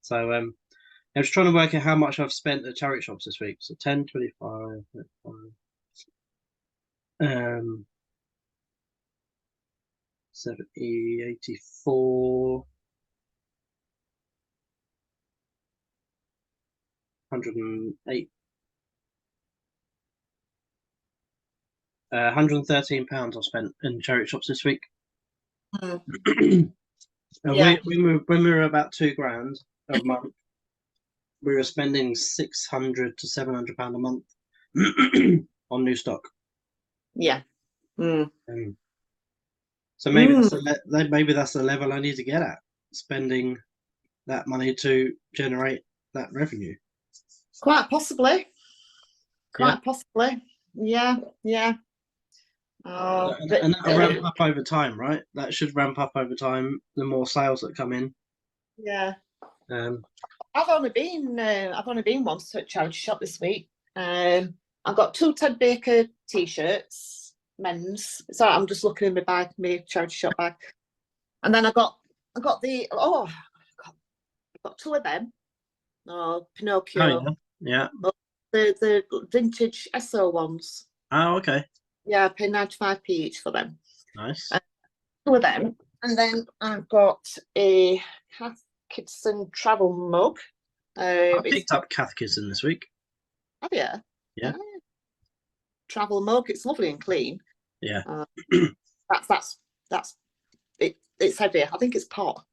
So I was trying to work out how much I've spent at charity shops this week. So 10, 25, 35, 70, 84, 108, £113 I spent in charity shops this week. And Yeah. when we were about £2,000 a month, we were spending £600 to £700 a month on new stock. Yeah. So maybe that's the level I need to get at, spending that money to generate that revenue. Quite possibly. Yeah. Quite possibly. Yeah. Yeah. And that'll ramp up over time, right? That should ramp up over time. The more sales that come in. Yeah. Um, I've only been once to a charity shop this week. I've got 2 Ted Baker t-shirts, men's. So I'm just looking in my bag, my charity shop bag, and then I got the I've got 2 of them. Oh, Pinocchio. oh yeah. The vintage SO ones. Oh, okay. Yeah, I paid 95p each for them. Nice. 2 of them, and then I've got a Kath Kidson travel mug. I picked up Kath Kidson this week. Have you? Yeah. Travel mug. It's lovely and clean. Yeah. That's it. It's heavy. I think it's pot.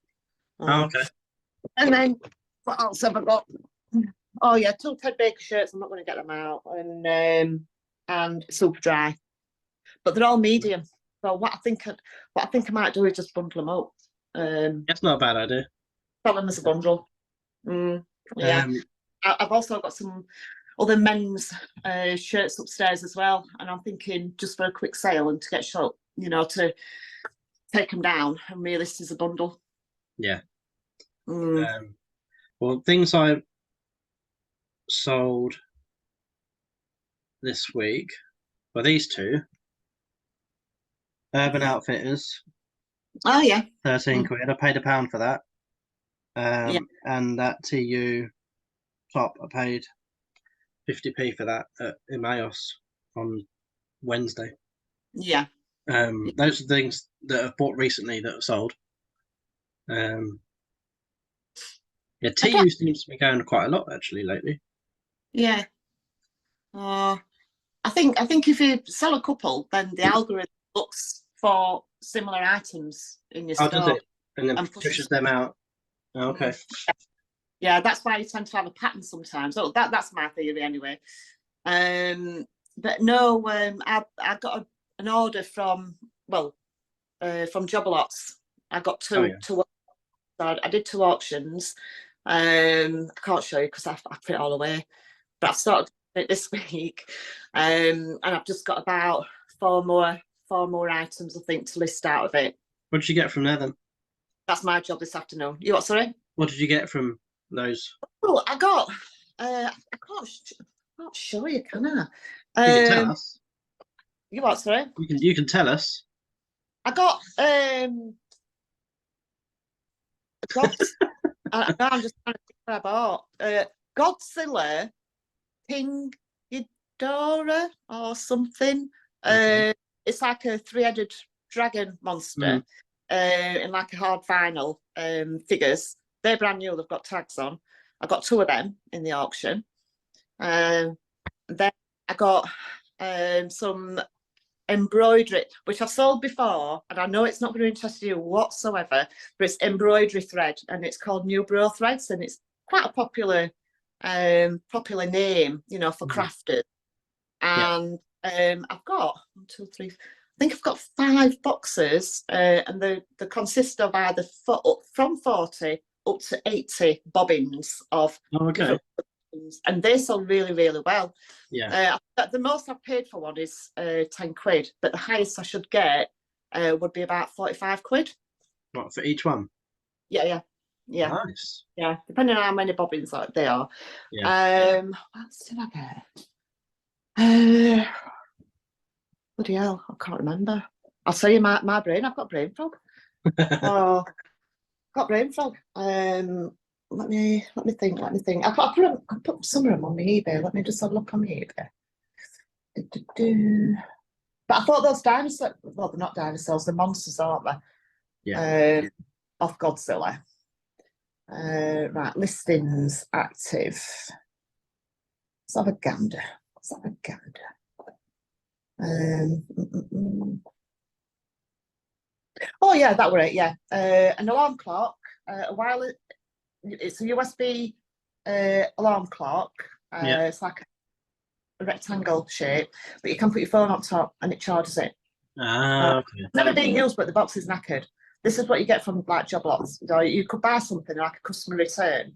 Oh, okay. And then what else have I got? Oh yeah, 2 Ted Baker shirts. I'm not going to get them out. And Super Dry. but they're all medium. So what I think I might do is just bundle them up. That's not a bad idea. Sell them as a bundle. Yeah. I've also got some other men's shirts upstairs as well, and I'm thinking just for a quick sale and to get shot, to take them down and relist as a bundle. Yeah. Well, things I sold this week were these two Urban Outfitters. Oh yeah, 13 quid. I paid £1 for that. And that TU top, I paid 50p for that at Emmaus on Wednesday. Yeah. Those are things that I've bought recently that have sold. Yeah, TU seems to be going quite a lot actually lately. Yeah. I think if you sell a couple, then the algorithm looks for similar items in your store. Does it? And then pushes them out. Okay. Yeah, that's why you tend to have a pattern sometimes. Oh, that's my theory anyway. But no, I got an order from Jobalots. I got two. I did 2 auctions. I can't show you because I put it all away. But I've started it this week, and I've just got about 4 more items I think to list out of it. What did you get from there then? That's my job this afternoon. You what? Sorry. What did you get from those? Oh, I got. I can't show you, can I? You can tell us. You what? Sorry. You can tell us. I got I'm just trying to think what I bought. Godzilla King Ghidorah or something. Okay. It's like a 3-headed dragon monster in like a hard vinyl figures. They're brand new. They've got tags on. I got 2 of them in the auction. Then I got some embroidery, which I've sold before, and I know it's not going to interest you whatsoever, but it's embroidery thread, and it's called New Bro Threads, and it's quite a popular name, for crafters. And I've got 1, 2, 3. I think I've got 5 boxes, and they consist of either from 40 up to 80 bobbins of. And they sell really, really well. Yeah. The most I've paid for one is 10 quid, but the highest I should get would be about 45 quid. What, for each one? Yeah. Nice. Yeah, depending on how many bobbins they are. Yeah. What else did I get? Bloody hell, I can't remember. I'll tell you my brain. I've got brain fog. Got brain fog. Let me think. I put some of them on my eBay. Let me just have a look on my eBay. But I thought those dinosaurs, well, they're not dinosaurs, they're monsters, aren't they? Yeah. Off Godzilla. Right, listings active. Let's have a gander. Oh yeah, that were it. Yeah, an alarm clock. It's a USB alarm clock. It's like a rectangle shape, but you can put your phone on top and it charges it. Okay. Never been used, but the box is knackered. This is what you get from like Joblots. You could buy something like a customer return,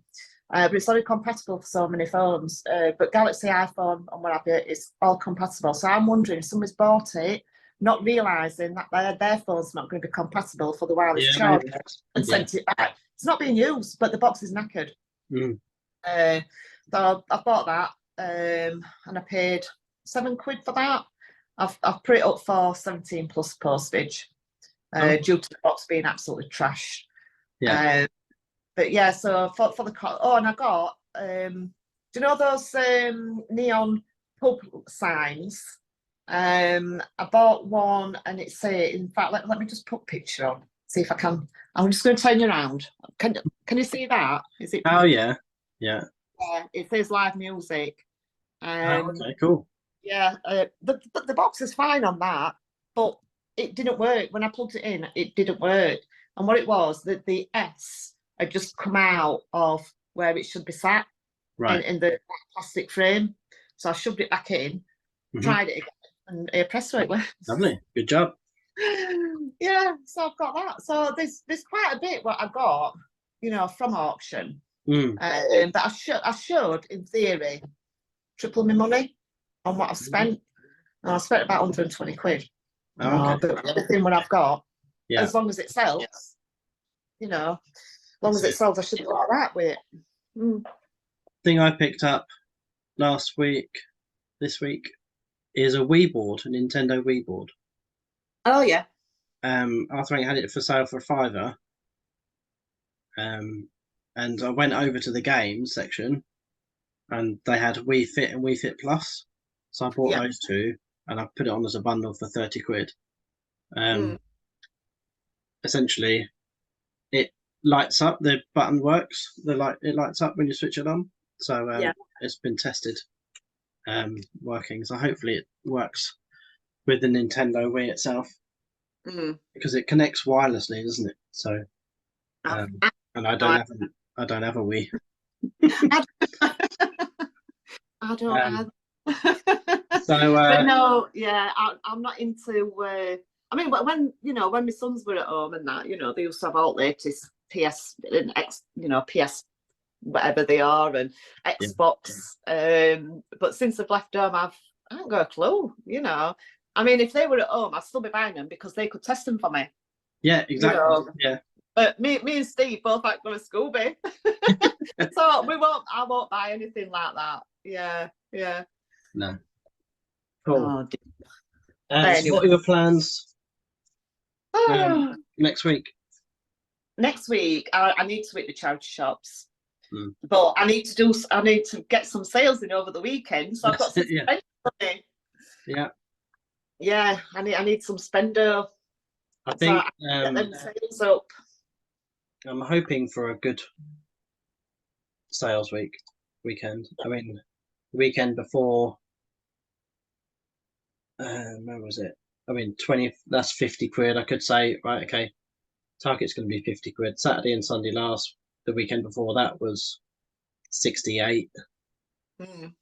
but it's only compatible for so many phones. But Galaxy, iPhone, and what have you, it's all compatible. So I'm wondering if somebody's bought it, not realising that their phone's not going to be compatible for the wireless charger, and sent it back. It's not being used, but the box is knackered. So I bought that, and I paid 7 quid for that. I've put it up for 17 plus postage, due to the box being absolutely trash. Yeah. But yeah, so for the and I got do you know those neon pub signs? I bought one, and it's in fact, let me just put a picture on, see if I can. I'm just going to turn you around. Can you see that? Is it? Oh yeah. It says live music. Okay, cool. Yeah, the box is fine on that, but it didn't work when I plugged it in. It didn't work, and what it was that the S had just come out of where it should be sat, right, in the plastic frame. So I shoved it back in, tried it again, and press so it works. Lovely, good job. Yeah, so I've got that. So there's quite a bit what I got, from auction. Mm. But I should, in theory, triple my money on what I've spent. And I spent about 120 quid. Oh, okay. But everything what I've got, Yeah. as long as it sells, as long as it sells, I should be all right with it. Mm. Thing I picked up this week, is a Wii board, a Nintendo Wii board. Oh yeah. Arthur had it for sale for £5. And I went over to the games section, and they had Wii Fit and Wii Fit Plus. So I bought those two, and I put it on as a bundle for 30 quid. Essentially, it lights up. The button works. It lights up when you switch it on. So it's been tested, working. So hopefully it works with the Nintendo Wii itself, because it connects wirelessly, doesn't it? So, and I don't have a Wii. I don't have. So, but no, yeah, I'm not into. I mean, but when my sons were at home and that, they used to have all latest PS and PS whatever they are and Xbox. But since I've left home, I haven't got a clue. I mean, if they were at home, I'd still be buying them because they could test them for me. Yeah, exactly. Yeah. But me and Steve both ain't going to Scooby, so I won't buy anything like that. Yeah. No. Cool. Oh, So what are your plans next week? Next week, I need to hit the charity shops, but I need to get some sales in over the weekend. So I've got some spend money. Yeah. I need some spender. I think get them sales up. I'm hoping for a good sales weekend. I mean, the weekend before. Where was it? I mean, 20. That's 50 quid. I could say, right, okay, target's going to be 50 quid. Saturday and Sunday last. The weekend before that was 68. The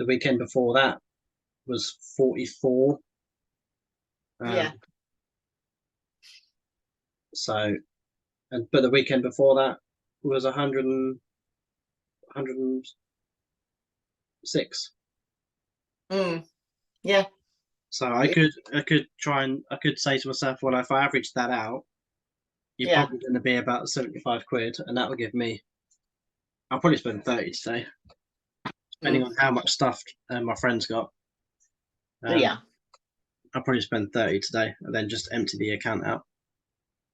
weekend before that was 44. So, but the weekend before that was 106. Yeah. So I could say to myself, well, if I average that out, you're probably going to be about 75 quid, and that will give me. I'll probably spend 30 today, depending on how much stuff my friends got. I'll probably spend 30 today, and then just empty the account out.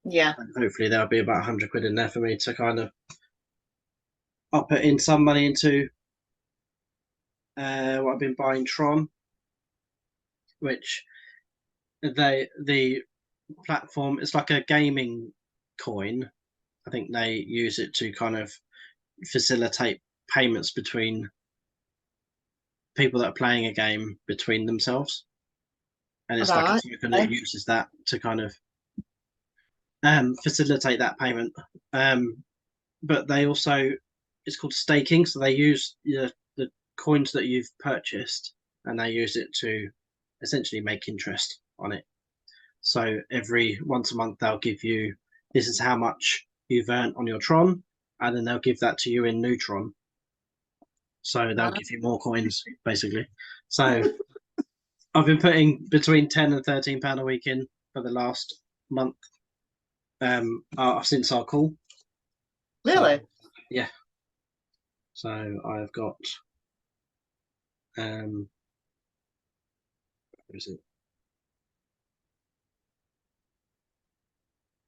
Yeah. And hopefully there'll be about 100 quid in there for me to kind of. I'll put in some money into what I've been buying Tron, which the platform is like a gaming coin. I think they use it to kind of facilitate payments between people that are playing a game between themselves, and it's like a token that uses that to kind of facilitate that payment. But they also, it's called staking, so they use the coins that you've purchased and they use it to essentially make interest on it. So once a month they'll give you, this is how much you've earned on your Tron, and then they'll give that to you in Neutron. So they'll give you more coins, basically. So I've been putting between £10 and £13 a week in for the last month, since our call. Really? So, yeah. So I've got where is it?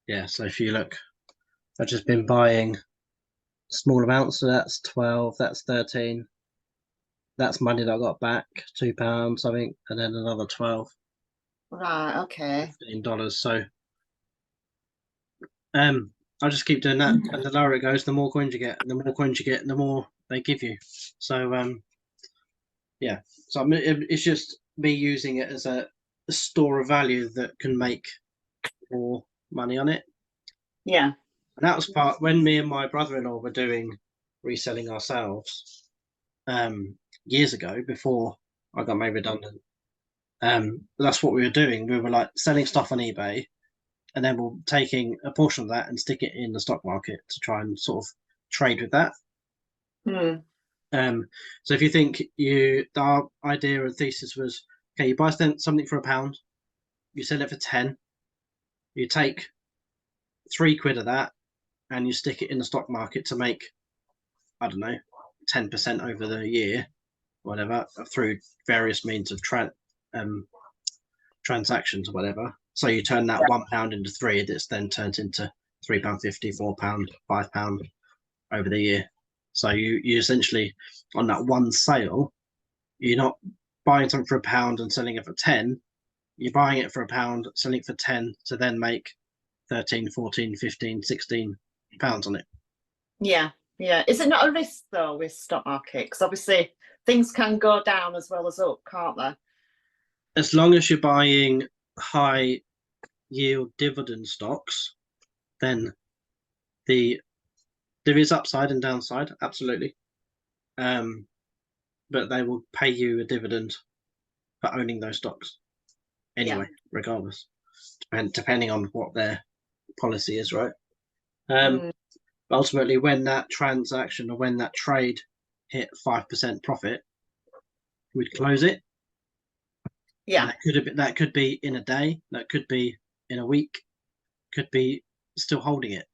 Yeah, so if you look, I've just been buying small amounts, so that's 12, that's 13. That's money that I got back, £2, I think, and then another 12. Right, okay. $15. So I'll just keep doing that, and the lower it goes, the more coins you get, and the more coins you get, the more they give you. So yeah. So it's just me using it as a store of value that can make more money on it. Yeah. And that was part when me and my brother-in-law were doing reselling ourselves. years ago before I got made redundant. That's what we were doing. We were like selling stuff on eBay, and then we're taking a portion of that and stick it in the stock market to try and sort of trade with that. So if you think our idea and thesis was, okay, you buy something for £1, you sell it for 10, you take £3 of that and you stick it in the stock market to make, I don't know, 10% over the year, whatever, through various means of transactions or whatever. So you turn that £1 into 3, that's then turned into £3.50, £4, £5 over the year. So you essentially, on that one sale, you're not buying something for £1 and selling it for 10. You're buying it for £1, selling it for 10 to then make 13, 14, 15, 16 pounds on it. Yeah. Is it not a risk though with stock market? Because obviously things can go down as well as up, can't they? As long as you're buying high yield dividend stocks, then there is upside and downside, absolutely. But they will pay you a dividend for owning those stocks anyway, regardless, depending on what their policy is, right? Ultimately, when that transaction or when that trade hit 5% profit, we'd close it. Yeah. That could be in a day, that could be in a week, could be still holding it,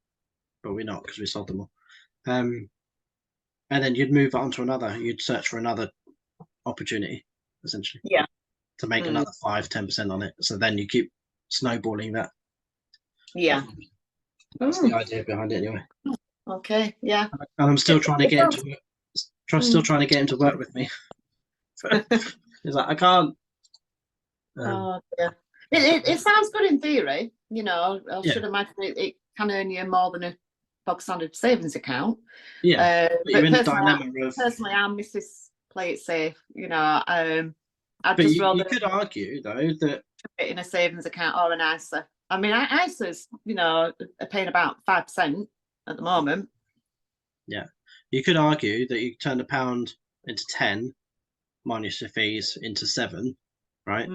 but we're not because we sold them all. And then you'd move on to another. You'd search for another opportunity, essentially. Yeah. To make another 5-10% on it. So then you keep snowballing that. Yeah. That's the idea behind it, anyway. Okay. Yeah. And I'm still trying to get him to work. Still trying to get him to work with me. He's like, I can't. Oh yeah. It sounds good in theory. You know, I should imagine it can earn you more than a bog standard savings account. Yeah. But personally, I'm Mrs. Play it safe. You know, I'd just rather. You could argue though that in a savings account or an ISA. I mean, ISAs, you know, are paying about 5% at the moment. Yeah, you could argue that you turn £1 into 10 minus your fees into 7, right?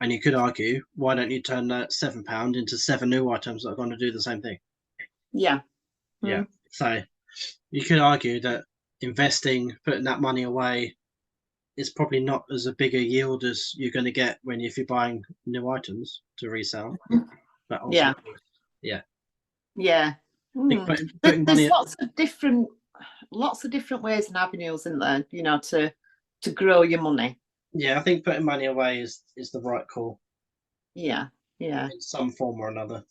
And you could argue, why don't you turn that £7 into 7 new items that are going to do the same thing? Yeah. Yeah. So you could argue that investing, putting that money away, is probably not as a bigger yield as you're going to get if you're buying new items to resell. But ultimately, yeah. There's lots of different ways and avenues in there, you know, to grow your money. Yeah, I think putting money away is the right call. Yeah. In some form or another.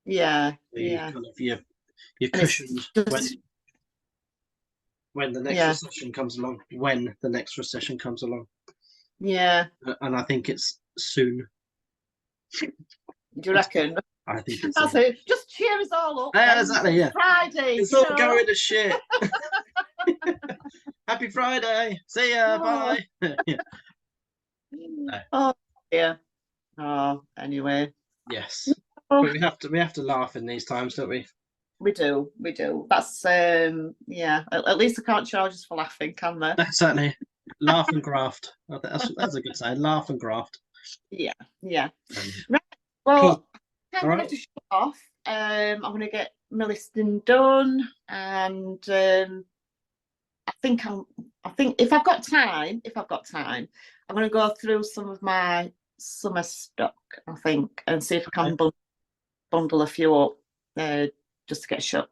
Yeah. So you're cushioned when the next recession comes along. When the next recession comes along. Yeah. And I think it's soon. Do you reckon? I think it's That's it. Just cheer us all up. Yeah, exactly. Yeah. Friday. It's all going to shit. Happy Friday. See ya. Bye. Yeah. Oh yeah. Oh, anyway. Yes. But we have to laugh in these times, don't we? We do. That's yeah. At least they can't charge us for laughing, can they? Certainly. Laugh and graft. That's a good saying. Laugh and graft. Yeah. Right. Well, cool. I'm going to have to shut off. I'm going to get my listing done, and I think if I've got time, I'm going to go through some of my summer stock, I think, and see if I can bundle a few up just to get shut.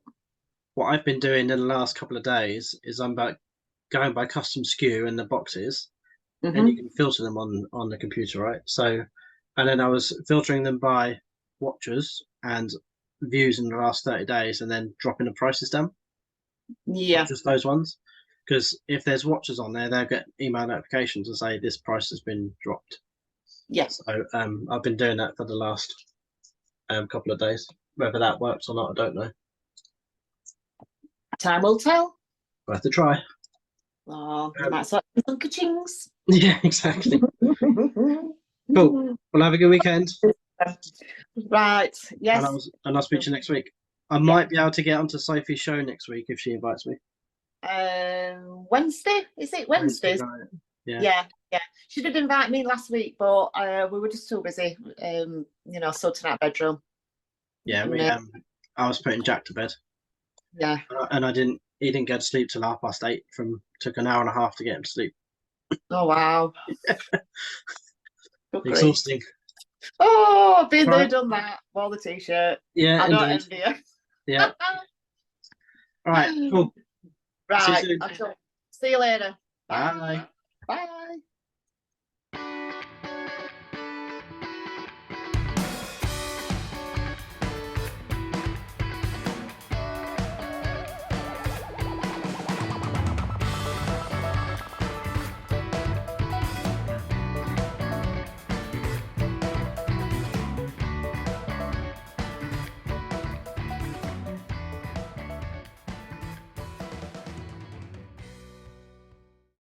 What I've been doing in the last couple of days is I'm going by custom SKU in the boxes, and you can filter them on the computer, right? So, and then I was filtering them by watches and views in the last 30 days, and then dropping the prices down. Yeah, just those ones. Because if there's watches on there, they'll get email notifications and say this price has been dropped. Yeah. So I've been doing that for the last couple of days. Whether that works or not, I don't know. Time will tell. Worth a try. Oh, you might start some ka-chings. Yeah, exactly. Cool. Well, have a good weekend. Right. Yes. And I'll speak to you next week. I might be able to get onto Sophie's show next week if she invites me. Wednesday, is it Wednesdays? Right. Yeah. Yeah. She did invite me last week, but we were just too busy, sorting out bedroom. Yeah, I was putting Jack to bed. Yeah. And he didn't go to sleep till 8:30 took an hour and a half to get him to sleep. Oh, wow. Exhausting. Oh, been there, done that. Wore the t-shirt. Yeah, I don't indeed. envy you. Yeah. All right, cool. Right. See you soon. See you later. Bye. Bye.